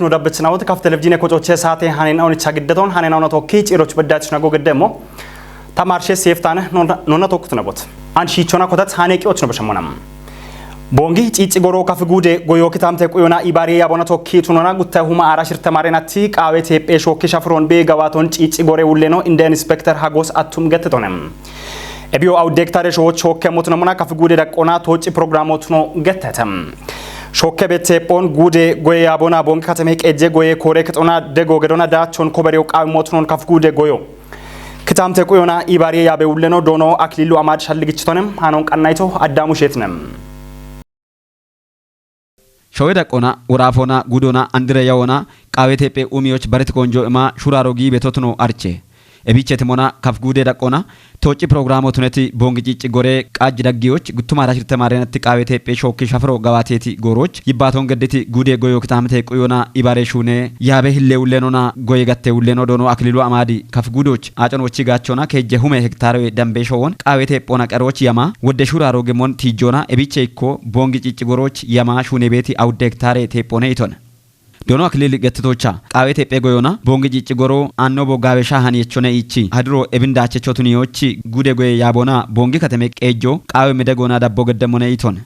no dabbechna wot kaf televizhiine kocoche saate Haanoo chagideton Haanoo tokki ciroch bedaachna gogeddemo tamarshe seftane nonna tokkutna bot an shichona kotat haneqiዎች ነው በሸሞናም ቦንጊ ጪጪ ጎሮ ካፍጉዴ ጎዮ kitamte qoyona ibare yabona tokki tunona gutta huma arashir tamarenatti qawe tepe shokki shafron be gawaton ጪጪ gore wulleno inde inspector hagos atum gettonem ebio awdektare shoch hokkemot namuna kafigude daqona toci programot no gettetem shokke betepon gude goye yabona bongi katame qeje goye kore ketona dego gedona daachon koberew qawmot non kafigude goyo kitamte qoyona ibare yabe wulleno dono aklilu amad shalgichtonem hanon qannayto addamu shetnem Shoyda qona urafona gudona andre yawona qawetepe umiyoch baret konjo ema shurarogi betotno arche ebichetemona kafgude daqona toci programotuneti bongi cici gore qaj daggiyoch gutuma rashirte marenati qawetepe shokki shafro gawateti goroch yibaton gedeti gude goyo kitamte qoyona ibare shune yabe hille ullenona goye gatte ulleno dono aklilu amadi kafgudoch aconwochi gachona keje hume hektare dambe showon qawetepona qaroch yama wode shuraroge mon tijona ebiche ikko bongi cici goroch yama shune beti awde hektare tepone iton dono akilili gettetocha qawetepe goyona bongi cici goro anno bogabe shahani yechone ichi hadro ebindache chotuniyochi gude goye yabona bongi kateme qejo qawe medegona dabbo geddemone iton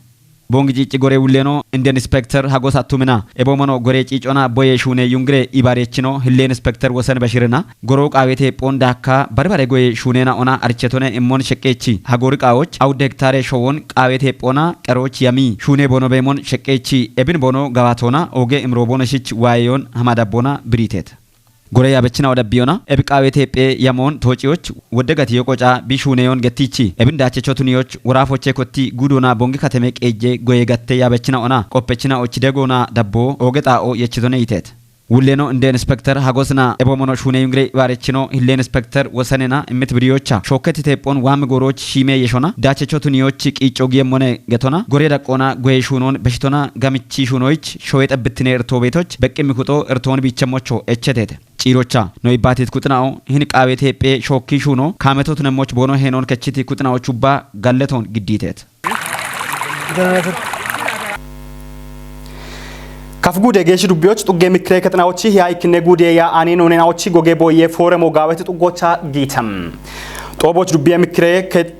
bongi cici gore wulleno indian inspector hagos atumina ebomono gore cicona boye shune yungre ibarechino hille inspector wosen bashirina goro qawete pondaka barbare goye shunena ona archetone immon shekkechi hagori qawoch awde hektare showon qawete pona qaroch yami shune bono bemon shekkechi ebin bono gawatona oge imro bono shich wayon hamadabona britet gore yabechina wadabiona ebiqawetepe yamon tociyoch wodegati yoqoca bishuneyon gettichi ebindache chotuniyoch wurafoche kotti gudona bongi kateme qeje goye gatte yabechina ona qoppechina ochidegona dabbo ogexao yechitone itet wulleno inde inspector hagosna ebomono shune yungre barechino hille inspector wosanena imit briyocha shoketi tepon wam goroch shime yeshona dache chotuniyoch qicogi yemone getona gore daqona goye shunon beshitona gamichi shunoich shoyet abitine erto betoch beqimikuto erton bichemocho echetete cirocha no ibatit kutnao hin qawetepe shokki shuno kametot nemoch bono henon kechiti kutnao chuba galleton gidditet kafgude geshi dubbiyoch tugge mikre ketnaochi yaikne gude ya anino nenaochi goge boye foremo gaweti tugocha gitam toboch dubbiye mikre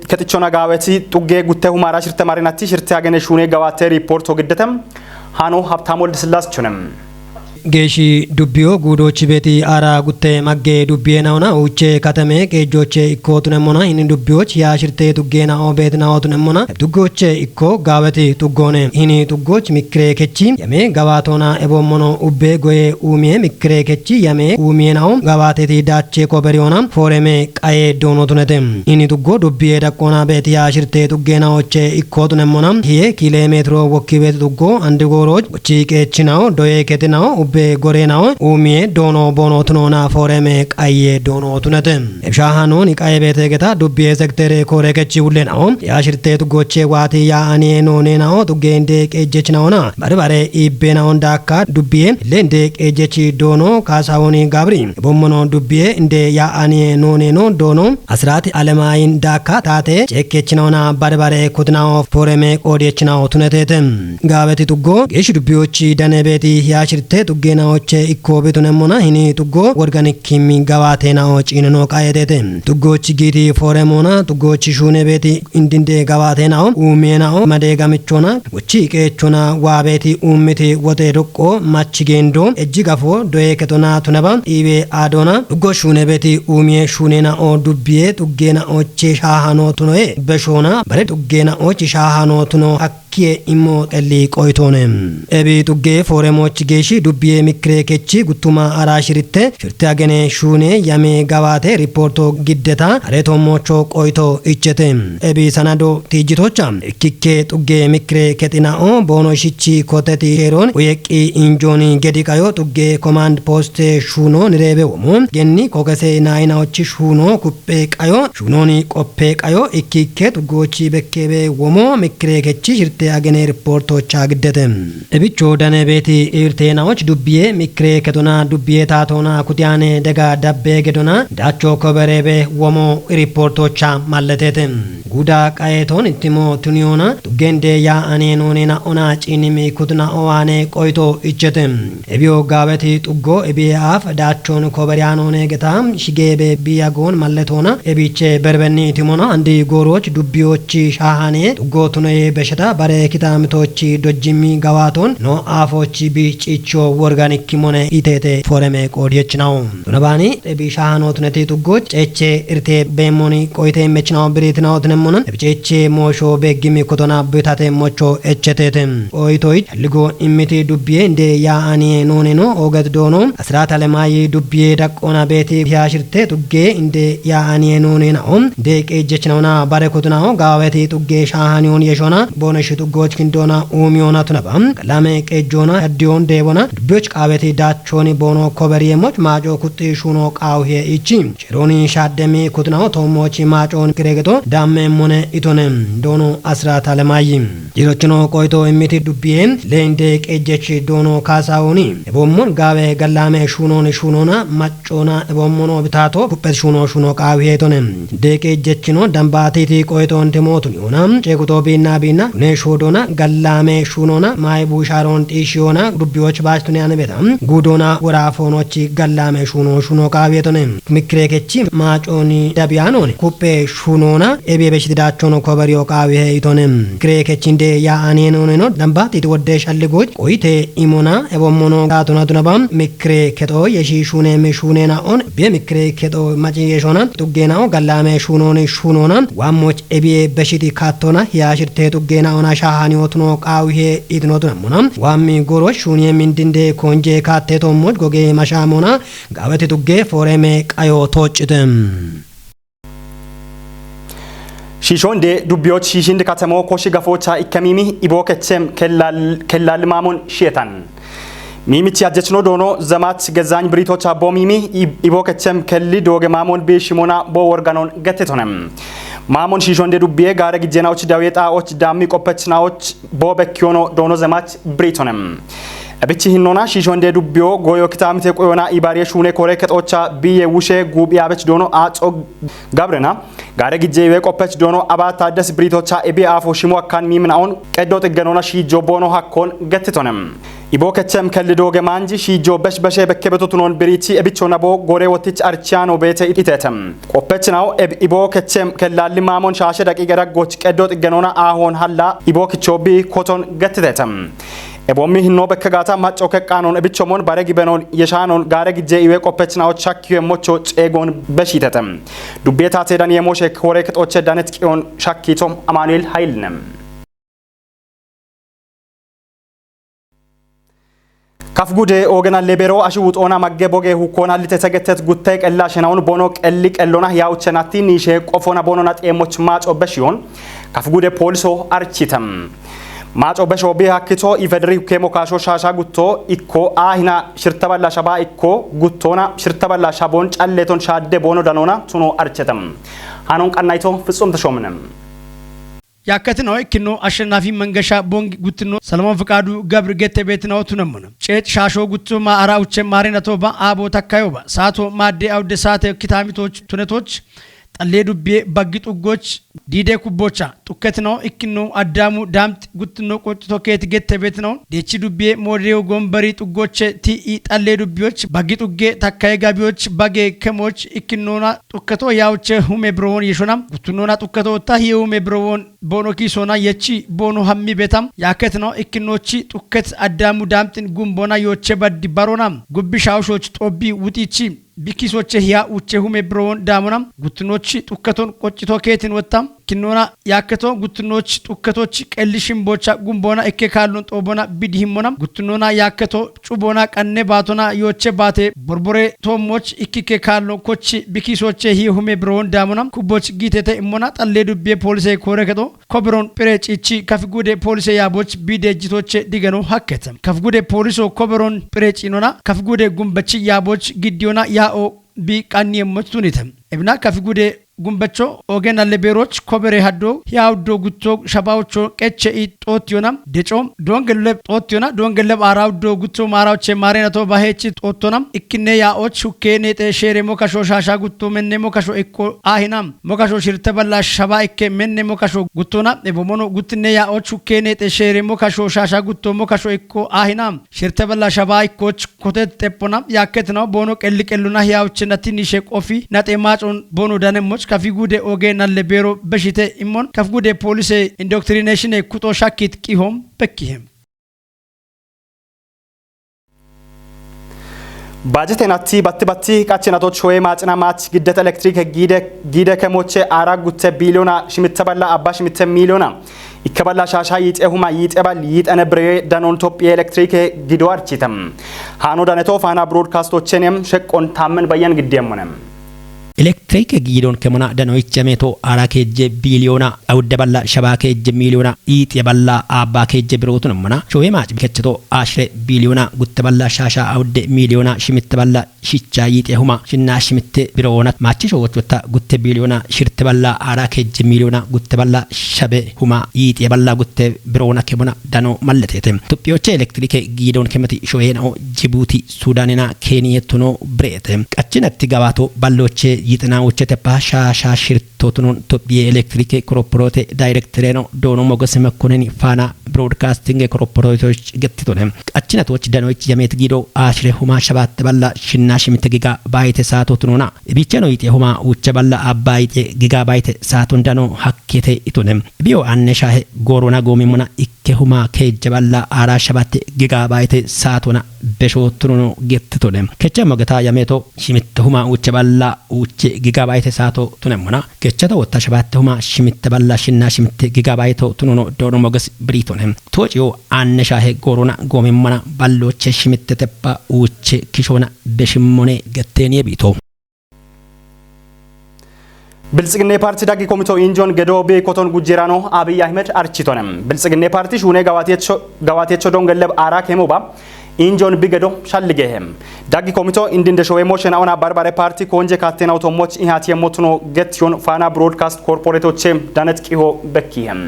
ketichona gaweti tugge gutte humara shirte marinati shirte agene shune gawate report ogeddetem hano haptamol dislas chonem geshi dubbiyo gudochi beti ara gutte magge dubbiye nauna uche katame kejoche ikko tunemona hin dubbiyoch ya shirte tuggena obet na otunemona tuggoche ikko gaweti tuggone hini tuggoch mikre kechi yame gawatona ebomono ubbe goye umie mikre kechi yame umie naum gawateti dache koberiona foreme qaye dono tunetem hini tuggo dubbiye daqona beti ya shirte tuggena oche ikko tunemona hiye kilometro wokibet tuggo andigoroch uchi kechinao doye ketinao be gorenao umie dono bono tunona foreme qaye dono tunetem ebshahanoo ni qaye bete geta dubbiye sektere kore kechi ullenao ya shirte tugoche wati ya ane none nao tugende qejechnaona bare ibena ondaka dubbiye lende qejechi dono kasawoni gabri bommono dubbiye inde ya ane none no dono asrati alemayin daka tate chekechnaona bare kutnao foreme qodechnao tunetetem gabeti tuggo geshi dubbiyochi danebeti ya shirte naoche ikko bitunemona hini tuggo organic kimi gawate naochi ineno qayetete tuggochi giti foremona tuggochi shune beti indinde gawate nao umienao madega michona uchi qechona wabeti ummiti wote dokko machigendo ejigafo doye ketona tunaba ibe adona tuggo shune beti umie shune nao dubbiye tuggena oche shahano tunoe beshona bare tuggena ochi shahano tuno kie immo telli qoytonem ebi tugge foremoch geshi dubbiye mikre kechi gutuma arashirite shirte agene shune yame gawate reporto giddeta aretomocho qoyto ichete ebi sanado tijitocha kikke tugge mikre ketinao bono shichi koteti heron uyeki injoni gedikayo tugge command post shuno nirebe womo genni kokase naina ochi shuno kuppe qayo shunoni qoppe qayo ikikke tuggochi bekkebe womo mikre kechi shirte ያሽርቴ አገኔ ሪፖርቶች አግደተ እብቾ ደነ ቤቲ ኢርቴናዎች ዱብዬ ሚክሬ ከዶና ዱብዬ ታቶና ኩቲያኔ ደጋ ዳቤ ገዶና ዳቾ ኮበሬቤ ወሞ ሪፖርቶች ማለቴት ጉዳ ቃየቶን ኢቲሞ ቱኒዮና ዱጌንዴ ያ አኔኖኔና ኦና ጪኒሚ ኩትና ኦዋኔ ቆይቶ እጀተም እቢዮ ጋበቲ ጡጎ እቢያፍ ዳቾን ኮበሪያኖኔ ገታም ሽጌቤ ቢያጎን ማለቶና እቢቼ በርበኒ ኢቲሞና አንዲ ጎሮች ዱቢዮች ሻሃኔ ጡጎ ቱነዬ በሽታ ባሬ ኪታምቶች ዶጅሚ ጋዋቶን ኖ አፎች ቢጭቾ ኦርጋኒክ ኪሞኔ ኢቴቴ ፎረሜ ቆዲየች ነው ዱነባኒ እቢ ሻሃኖት ነቴ ጡጎች ጨቼ እርቴ በሞኒ ቆይቴ መችናው ብሬት ነው ተነሞና እብጨቼ ሞሾ በግሚ ኮቶና በታቴ ሞቾ እቸቴቴም ኦይቶይ ልጎ ኢሚቲ ዱቢዬ እንደ ያ አኔ ኖኔኖ ኦገት ዶኖ አስራት አለማይ ዱቢዬ ዳቆና ቤቴ ያሽርቴ ጡጌ እንደ ያ አኔ ኖኔናኦም ደቄጀች ነውና ባረኮትናው ጋዌቴ ጡጌ ሻሃኒውን የሾና ቦነሽ ጡጎች ክንዶና ኡሚዮና ተነባም ቀላሜ ቀጆና አዲዮን ደቦና ዱቢዮች ቃቤቴ ዳቾኒ ቦኖ ኮበሪየሞች ማጆ ኩጥ ሹኖ ቃውሄ እቺ ቸሮኒ ሻደሜ ኩትናው ቶሞች ማጮን ግሬገቶ ዳሜ ሞነ ኢቶነም ዶኖ አስራት አለማይ ጅሮችኖ ቆይቶ ኢሚቲ ዱቢዬ ለእንደ ቀጀች ዶኖ ካሳውኒ ቦሞን ጋቤ ገላሜ ሹኖን ሹኖና ማጮና ቦሞኖ ብታቶ ኩበት ሹኖ ሹኖ ቃውሄ ኢቶነም ደቄጀችኖ ደምባቲቲ ቆይቶ እንተሞቱን ዮና ጨቁቶ ቢና ነ ሾዶና ገላሜ ሹኖና ማይ ቡሻሮን ጢሽዮና ዱቢዮች ባስቱን ያነበታም ጉዶና ወራፎኖች ገላሜ ሹኖ ሹኖ ቃውሄቶነ ምክሬከቺ ማጮኒ ዳቢያኖን ኩፔ ሹኖና ኤቤ በሽዳቾኖ ኮበሪዮ ቃውሄ ኢቶነም ክሬከቺ እንደ ያ አኔኖኔኖ ደምባቲቲ ወደሽ አልጎች ቆይቴ ኢሞና ኤቦሞኖ ታቱና ቱናባም ምክሬ ከቶ የሺ ሹኔ ምሹኔና ኦን በምክሬ ከቶ ማጪ የሾና ጡጌናው ገላሜ ሹኖኒ ሹኖና ዋሞች ኤቤ በሽዲ ካቶና ያሽርቴ ጡጌና ኦና ሻሃኒዮት ነው ቃውሄ ኢትኖት ነሙና ዋሚ ጎሮች ሹኔ ምንድንዴ ኮንጄ ካቴቶ ሞጅ ጎጌ ማሻሞና ጋበቴ ጡጌ ፎሬሜ ቃዮ ቶጭተም ሺሾንዴ ዱቢዮች ሺሽንድ ከተሞ ኮሽ ገፎቻ ኢከሚሚ ኢቦከቸም ከላል ማሞን ሼታን ሚሚች ያጀችኖ ዶኖ ዘማች ገዛኝ ብሪቶች አቦ ሚሚ ኢቦከቸም ከሊ ዶገ ማሞን ቤሽሞና ቦ ወርጋኖን ገተቶነም ማሞን ሺሾንዴ ዱቢዬ ጋረ ግጀናዎች ዳዌጣዎች ዳሚ ቆፐችናዎች ቦ በኪዮኖ ዶኖ ዘማች ብሪቶነም እብቺ ሂኖና ሺሾንዴ ዱቢዮ ጎዮ ክታምቴ ቆዮና ኢባሬ ሹኔ ኮሬ ከጦቻ ቢዬ ውሼ ጉቢያበች ዶኖ አጾ ጋብረና ጋረ ግጄ የቆፐች ዶኖ አባታ ደስ ብሪቶቻ ኤቢ አፎ ሽሞ አካን ሚምናውን ቀዶ ጥገኖና ሺጆ ቦኖ ሀኮን ገትቶነም ኢቦከቸም ከልዶ ገማንጂ ሺጆ በሽበሸ በከበቶቱኖን ብሪቲ እብቾና ቦ ጎሬ ወትች አርቻኖ ቤተ ኢቴተም ቆፐችናው ኢቦከቸም ከላል ማሞን ሻሸ ደቂቀ ደጎች ቀዶ ጥገኖና አሆን ሐላ ኢቦክቾቢ ኮቶን ገትተተም ኤቦሚ ሂኖ በከጋታ ማጮ ከቃኖን እብቾሞን ባረጊ በኖን የሻኖን ጋረግ ጄ ኢዌ ቆፐችናው ቻኪዮ ሞቾ ጼጎን በሺተተም ዱቤታ ቴዳን የሞሼ ኮሬ ከጦቸ ዳነት ቂዮን ሻኪቶም አማኑኤል ኃይልነም ካፍጉዴ ኦገና ሌቤሮ አሽውጦና ማገቦጌ ሁኮና ለተሰገተት ጉታይ ቀላሽናውን ቦኖ ቀሊ ቀሎና ያውቸናቲ ኒሼ ቆፎና ቦኖና ጤሞች ማጮ በሽዮን ካፍጉዴ ፖሊሶ አርቺተም ማጮ በሾ ቢሃክቶ ኢፌድሪ ኬሞካሾ ሻሻ ጉቶ ኢኮ አሂና ሽርተባላ ሻባ ኢኮ ጉቶና ሽርተባላ ሻቦን ጫሌቶን ሻደ ቦኖ ዳኖና ቱኖ አርቸተም ሃኖን ቀናይቶ ፍጹም ተሾምነም ያከትነው ኢክኖ አሸናፊ መንገሻ ቦንግ ጉትኖ ሰለሞን ፍቃዱ ገብር ገተ ቤት ነው ቱነሙነ ጨት ሻሾ ጉቶ ማአራውቸ ማሪናቶባ አቦ ተካዮባ ሳቶ ማዴ አውደ ሳተ ኪታሚቶች ቱነቶች ጠሌ ዱቤ ባጊጡ ጎች ዲዴ ኩቦቻ ጡከት ነው ኢክኖ አዳሙ ዳምጥ ጉትኖ ቆጭቶ ከት ገተ ቤት ነው ዴቺ ዱቤ ሞዴው ጎንበሪ ጡጎች ቲኢ ጠሌ ዱቤዎች ባጊጡጌ ተካይ ጋቢዎች ባጌ ከሞች ኢክኖና ጡከቶ ያውቸ ሁሜ ብሮን ይሾናም ጉትኖና ጡከቶ ታ ሁሜ ብሮን ቦኖኪሶና የቺ ቦኖ ሀሚ ቤታም ያከት ነው ኢክኖቺ ጡከት አዳሙ ዳምጥን ጉምቦና ዮቸ ባዲ ባሮናም ጉብሻውሾች ጦቢ ውጢቺ ቢኪሶች ያ ውቸ ሁሜ ብሮን ዳሙናም ጉትኖች ጡከቶን ቆጭቶ ከትን ወጣም ኪኖና ያከቶ ጉትኖች ጡከቶች ቀልሽም ቦቻ ጉምቦና እከ ካሉን ጦቦና ቢዲሂሞናም ጉትኖና ያከቶ ጩቦና ቀነ ባቶና ዮቸ ባቴ ቦርቦሬ ቶሞች ኢኪከ ካሉን ኮች ቢኪሶች ሁሜ ብሮን ዳሙናም ኩቦች ጊቴተ ኢሞና ጠሌ ዱቤ ፖሊሴ ኮረከቶ ኮብሮን ፕሬጪቺ ከፍጉዴ ፖሊሴ ያቦች ቢደጅቶች ዲገኖ ሀከተም ከፍጉዴ ፖሊሶ ኮብሮን ፕሬጪኖና ከፍጉዴ ጉምበች ያቦች ጊዲዮና ያኦ ቢ ቃኒየሞች ቱኒተም እብና ከፍጉዴ ጉንበቾ ኦገን አለቤሮች ኮበሬ ሀዶ ያውዶ ጉቶ ሸባዎቾ ቀቸ ጦትዮና ደጮም ዶንገለብ ጦትዮና ዶንገለብ አራውዶ ጉቶ ማራውቼ ማሬናቶ ባሄቺ ጦቶና እክኔ ያኦች ሁኬኔ ጤሼሬ ሞካሾ ሻሻ ጉቶ መኔ ሞካሾ እኮ አሂናም ሞካሾ ሽርተበላ ሸባ እከ መኔ ሞካሾ ጉቶና ኤቦሞኖ ጉትኔ ያኦች ሁኬኔ ጤሼሬ ሞካሾ ሻሻ ጉቶ ሞካሾ እኮ አሂናም ሽርተበላ ሸባ እኮች ኮቴት ጤፖና ያከት ነው ቦኖ ቀልቀሉና ያውችና ትንሽ ቆፊ ናጤማጮን ቦኖ ዳነሞች ከፊጉዴ ኦገን አለቤሮ በሽቴ ኢሞን ከፊጉዴ ፖሊስ ኢንዶክትሪኔሽን ኩጦ ሻኪት ቂሆም በኪህም ባጀቴናቲ ባቲ ቃችናቶች ሆይ ማጽና ማች ግደት ኤሌክትሪክ ጊደ ከሞቼ አራጉተ ቢሊዮና ሽምተበላ አባ ሽምተ ሚሊዮና ይከበላ ሻሻ ይጤሁማ ይጤባል ይጠነብረ ዳኖን ኢትዮጵያ ኤሌክትሪክ ጊዶ አርቺተም ሃኖ ዳነቶ ፋና ብሮድካስቶችንም ሸቆን ታመን በያን ግዴሙንም ኤሌክትሪክ ጊዶን ከመና ደኖች ጀሜቶ አራኬጀ ቢሊዮና አውደበላ ሸባኬጀ ሚሊዮና ኢጤበላ አባኬጀ ብሮቱን መና ሾይ ማጭ ቢከችቶ አሽሬ ቢሊዮና ጉተበላ ሻሻ አውደ ሚሊዮና ሽምትበላ ሽቻ ይጤሁማ ሽና ሽምት ብሮናት ማቺ ሾዎች ወታ ጉተ ቢሊዮና ሽርትበላ አራኬጀ ሚሊዮና ጉተበላ ሸበ ሁማ ኢጤበላ ጉተ ብሮና ከመና ዳኖ መለቴተ ኢትዮጵያዎች ኤሌክትሪክ ጊዶን ከመቲ ሾይ ነው ጅቡቲ ሱዳንና ኬንያ ቱኖ ብሬተ ቀጭነት ገባቶ ባሎች ይጥናዎች ተፓሻ ሻሽርቶቱን ኢትዮጵያ ኤሌክትሪክ ኮርፖሬት ዳይሬክተር ነው ዶኖ ሞገስ መኮንን ፋና ብሮድካስቲንግ ኮርፖሬቶች ገትቶነ ቀጭነቶች ደኖች የሜት ጊዶ አሽሬ ሁማ ሸባት በላ ሽና ሽምት ጊጋ ባይት ሳቶቱኑና ቢቸ ነው ይጤ ሁማ ውቸ በላ አባይት ጊጋ ባይት ሳቱን ደኖ ሀኬተ ኢቱንም ቢዮ አነሻህ ጎሮና ጎሚሙና ኢከሁማ ከጀበላ አራ ሸባት ጊጋ ባይት ሳቱና በሾቱኑ ገትቶነ ከቸ ሞገታ የሜቶ ሽምት ሁማ ውቸ በላ ውቸ ጊጋ ባይት ሳቶ ቱነሙና ከቸተ ወታ ሸባት ሁማ ሽምት በላ ሽና ሽምት ጊጋ ባይት ቱኑኖ ዶኖ ሞገስ ብሪቶነ ቶጪዮ አነሻህ ጎሮና ጎሚሙና ባሎች ሽምት ተባ ውቸ ኪሾና በሽሞኔ ገቴኔ ቢቶ ብልጽግና ፓርቲ ዳጊ ኮሚቴ ኢንጆን ገዶቤ ኮቶን ጉጀራኖ አብይ አህመድ አርቺቶነም ብልጽግና ፓርቲ ሹኔ ጋዋቴቾ ዶንገለብ አራ ከሞባ ኢንጆን ቢገዶ ሻልገሄም ዳጊ ኮሚቴ እንድንደ ሾው ኢሞሽን አውና ባርባሬ ፓርቲ ኮንጀ ካቴናው ቶሞች ኢሃት የሞቱኖ ገትዮን ፋና ብሮድካስት ኮርፖሬቶችም ዳነት ቂሆ በኪህም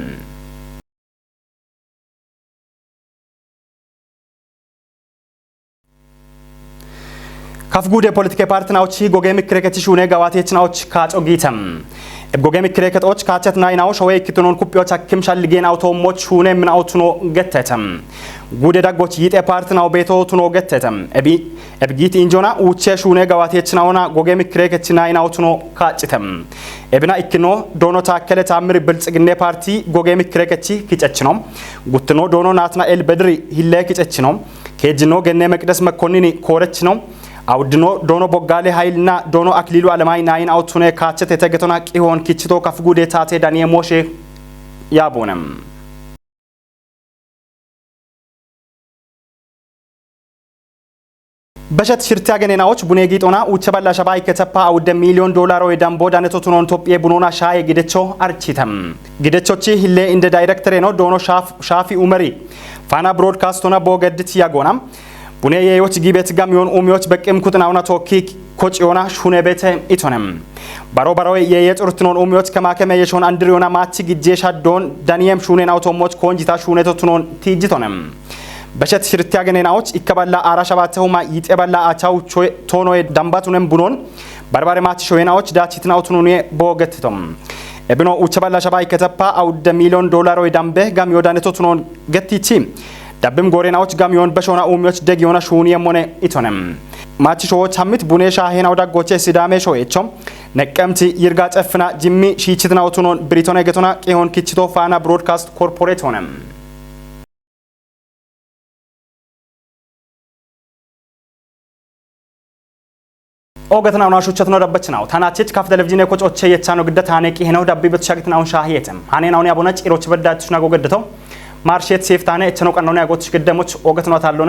ከፍጉዴ ፖለቲካ ፓርቲናዎች ጎጌ ምክረከቲ ሹኔ ጋዋቴችናዎች ካጮጊተም ጎጌ ምክረከቶች ካቸት ናይናው ሾይ ክትኖን ኩፒዎች አክም ሻልጌን አውቶሞች ሹኔ ምን አውቱኖ ገተተም ጉዴ ዳጎች ይጤ ፓርቲናው ቤቶቱኖ ገተተም እብጊት ኢንጆና ውቼ ሹኔ ጋዋቴችናውና ጎጌ ምክረከቲ ናይናው ቱኖ ካጭተም እብና ኢክኖ ዶኖ ታከለ ታምር ብልጽግና ፓርቲ ጎጌ ምክረከቲ ኪጨችኖም ጉትኖ ዶኖ ናትናኤል በድሪ ሂለ ኪጨችኖም ከጅኖ ገኔ መቅደስ መኮንኒ ኮረች ነው አውድኖ ዶኖ ቦጋሌ ኃይልና ዶኖ አክሊሉ አለማይ ናይን አውቱኔ ካቸት የተገተና ቂሆን ኪችቶ ከፍጉዴ ታቴ ዳንኤ ሞሼ ያቦነም በሸት ሽርት ያገኔናዎች ቡኔ ጊጦና ውቸበላ ሸባይ ከተፓ አውደ ሚሊዮን ዶላር ወይ ዳምቦ ዳነቶቱኖን ኢትዮጵያ ቡኖና ሻይ ግደቾ አርቺተም ግደቾቺ ሂሌ እንደ ዳይሬክተር ነው ዶኖ ሻፊ ኡመሪ ፋና ብሮድካስቶና ቦገድት ያጎናም ቡኔ የዮች ጊቤት ጋም ይሆን ኡሚዎች በቅም ኩጥናውና ቶኪ ኮጪዮና ሹኔ ቤተ ኢቶነም ባሮ የየጥሩትኖን ኡሚዎች ከማከመ የሾን አንድሪዮና ማቺ ግጄሻ ዶን ዳንኤም ሹኔን አውቶሞች ኮንጂታ ሹኔቶቱኖን ቲጂቶነም በሸት ሽርት ያገኔናዎች ይከባላ አራሻባተውማ ይጤበላ አቻው ቶኖ ዳምባቱነም ቡኖን ባርባሬ ማቺ ሾይናዎች ዳቺትናውቱኑኔ ቦገትቶም እብኖ ውቸበላ ሸባይ ከተፓ አውደ ሚሊዮን ዶላር ወይ ዳምቤ ጋም ይወዳነቶቱኖን ገቲቺ ዳብም ጎሬናዎች ጋም ይሆን በሾና ኡሚዎች ደግ ይሆና ሹኒ የሞነ ኢቶነም ማቺ ሾዎች ሐሚት ቡኔሻ ሄናው ዳጎቼ ሲዳሜ ሾዬቾም ነቀምቲ ይርጋ ጨፍና ጅሚ ሺቺትናው ቱኖን ብሪቶና ገቶና ቂሆን ኪችቶ ፋና ብሮድካስት ኮርፖሬት ሆነም ኦገትናው ናሾቸት ነው ደበችናው ታናቸች ካፍ ቴሌቪዥን የኮጮቼ የቻኖ ግደት ሃኔቂ ሄነው ዳቢ በተሻግትናው ሻህየተም ሃኔናውን ያቦና ጭሮች በዳትሽና ጎገደተው ማርሼት ሴፍታኔ እቸነው ቀነው ያጎትሽ ግደሞች ኦገትናው ታሎነ